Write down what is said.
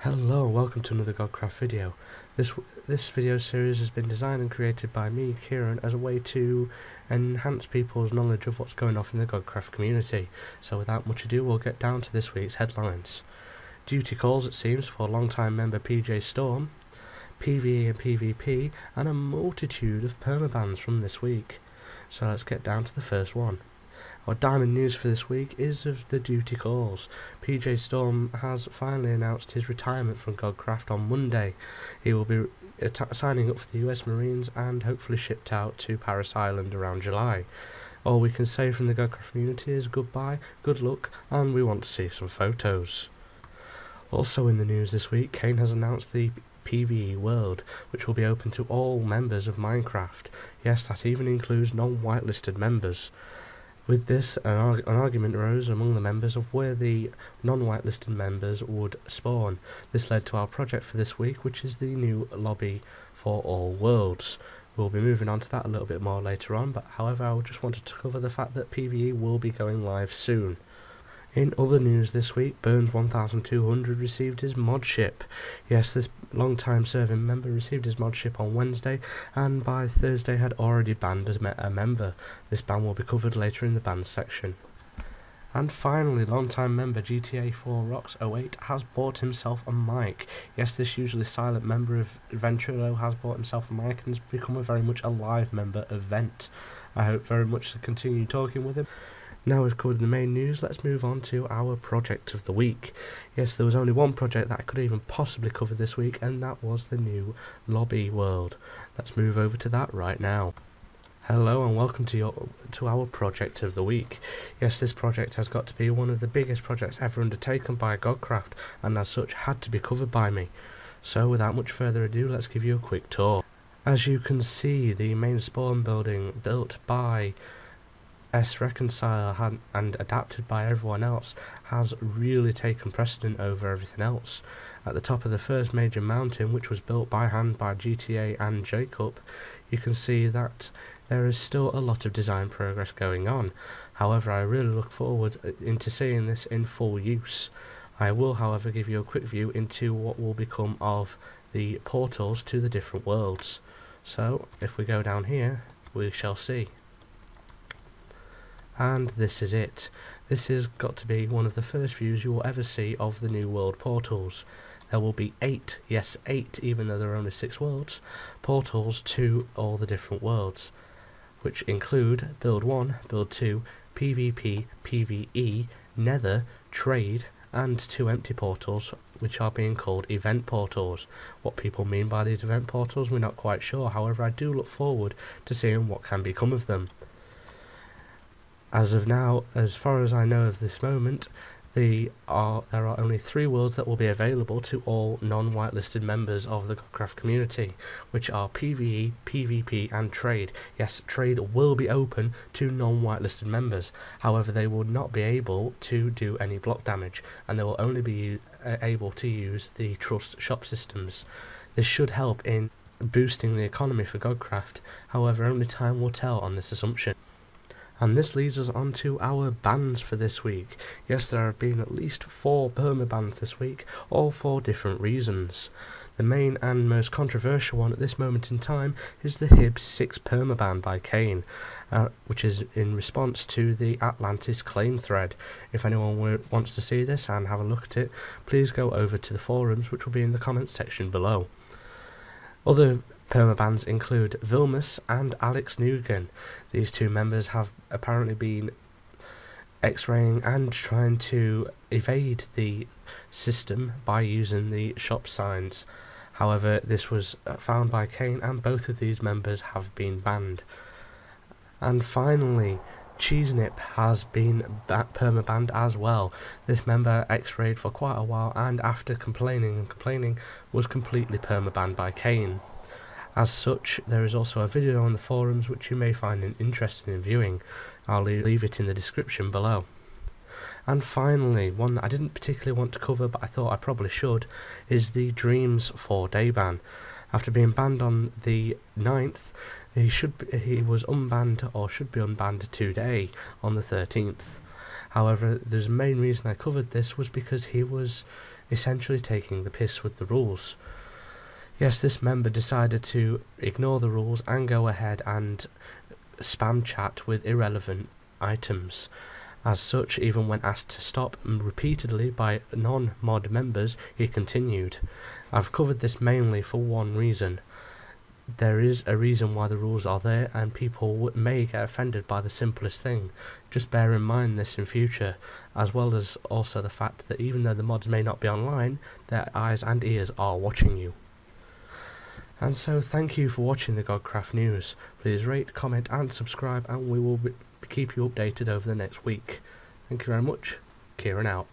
Hello and welcome to another Godcraft video. This video series has been designed and created by me, Kieran, as a way to enhance people's knowledge of what's going on in the Godcraft community. So without much ado, we'll get down to this week's headlines. Duty calls, it seems, for long-time member PJ Storm, PvE and PvP, and a multitude of permabans from this week. So let's get down to the first one. Our diamond news for this week is of the duty calls. PJ Storm has finally announced his retirement from Godcraft on Monday. He will be signing up for the US Marines and hopefully shipped out to Paris Island around July. All we can say from the Godcraft community is goodbye, good luck, and we want to see some photos. Also in the news this week, Kane has announced the PvE world, which will be open to all members of Minecraft. Yes, that even includes non-whitelisted members. With this, an argument arose among the members of where the non-whitelisted members would spawn. This led to our project for this week, which is the new lobby for all worlds. We'll be moving on to that a little bit more later on, but however I just wanted to cover the fact that PvE will be going live soon. In other news this week, Burns 1200 received his mod ship. Yes, this long-time serving member received his mod ship on Wednesday, and by Thursday had already banned a member. This ban will be covered later in the bans section. And finally, long-time member GTA 4 Rocks 08 has bought himself a mic. Yes, this usually silent member of Ventrilo has bought himself a mic and has become a very much a live member of Vent. I hope very much to continue talking with him. Now we've covered the main news, let's move on to our project of the week. Yes, there was only one project that I could even possibly cover this week, and that was the new lobby world. Let's move over to that right now. Hello and welcome to our project of the week. Yes, this project has got to be one of the biggest projects ever undertaken by Godcraft, and as such had to be covered by me. So without much further ado, let's give you a quick tour. As you can see, the main spawn building built by S-Reconcile and adapted by everyone else has really taken precedent over everything else. At the top of the first major mountain, which was built by hand by GTA and Jacob, you can see that there is still a lot of design progress going on. However, I really look forward into seeing this in full use. I will, however, give you a quick view into what will become of the portals to the different worlds. So, if we go down here, we shall see. And this is it. This has got to be one of the first views you will ever see of the new world portals. There will be 8, yes 8, even though there are only 6 worlds, portals to all the different worlds, which include Build 1, Build 2, PvP, PvE, Nether, Trade, and 2 empty portals, which are being called event portals. What people mean by these event portals, we're not quite sure, however I do look forward to seeing what can become of them. As of now, as far as I know of this moment, there are only 3 worlds that will be available to all non-whitelisted members of the Godcraft community, which are PvE, PvP and Trade. Yes, Trade will be open to non-whitelisted members, however they will not be able to do any block damage, and they will only be able to use the Trust shop systems. This should help in boosting the economy for Godcraft, however only time will tell on this assumption. And this leads us on to our bans for this week. Yes, there have been at least 4 permabans this week, all for different reasons. The main and most controversial one at this moment in time is the Hibs 6 permaban by Kane, which is in response to the Atlantis claim thread. If anyone wants to see this and have a look at it, please go over to the forums, which will be in the comments section below. Other permabans include Vilmus and Alex Nugan. These 2 members have apparently been x-raying and trying to evade the system by using the shop signs. However, this was found by Kane and both of these members have been banned. And finally, Cheesenip has been permabanned as well. This member x-rayed for quite a while and after complaining was completely permabanned by Kane. As such, there is also a video on the forums which you may find interesting in viewing. I'll leave it in the description below. And finally, one that I didn't particularly want to cover but I thought I probably should, is the Dreams 4-day ban. After being banned on the 9th, he was unbanned or should be unbanned today on the 13th. However, the main reason I covered this was because he was essentially taking the piss with the rules. Yes, this member decided to ignore the rules and go ahead and spam chat with irrelevant items. As such, even when asked to stop repeatedly by non-mod members, he continued. I've covered this mainly for one reason. There is a reason why the rules are there, and people may get offended by the simplest thing. Just bear in mind this in future, as well as also the fact that even though the mods may not be online, their eyes and ears are watching you. And so thank you for watching the Godcraft News. Please rate, comment and subscribe, and we will keep you updated over the next week. Thank you very much. Kieran out.